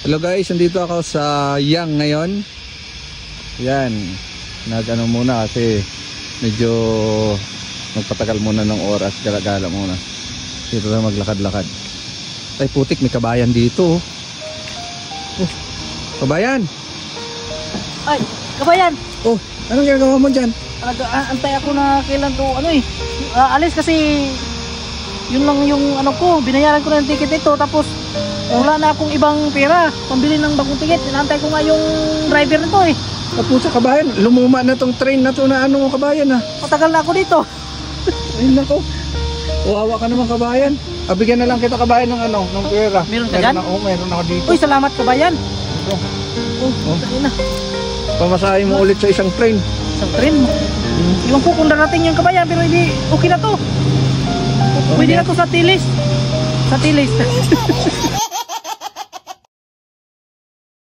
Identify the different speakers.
Speaker 1: Hello guys, nandito ako sa Yang ngayon. Yan, nag-ano muna kasi medyo magpatagal muna ng oras, gala-gala muna. Dito na maglakad-lakad. Ay putik, may kabayan dito. Oh, kabayan!
Speaker 2: Ay, kabayan!
Speaker 1: Oh, anong ginagawa mo dyan?
Speaker 2: Antay ako na kailan to, alis kasi yun lang yung ano ko, binayaran ko na yung ticket nito, tapos wala na akong ibang pera pambili ng bagong ticket. Inantay ko nga yung driver nito eh.
Speaker 1: Pusa kabayan, lumuma na tong train na to na ano kabayan ah.
Speaker 2: Matagal na ako dito.
Speaker 1: Ay nako. Wawa ka naman kabayan. Bigyan na lang kita kabayan ng ano, ng pera.
Speaker 2: Meron ka dyan?
Speaker 1: Oo, meron ako dito.
Speaker 2: Uy, salamat kabayan. Dali na.
Speaker 1: Pamasahin mo ulit sa isang train.
Speaker 2: Isang train mo? Iwan ko kung darating yung kabayan, pero hindi, okay na to. Pwede na to sa tilis. Sa tilis.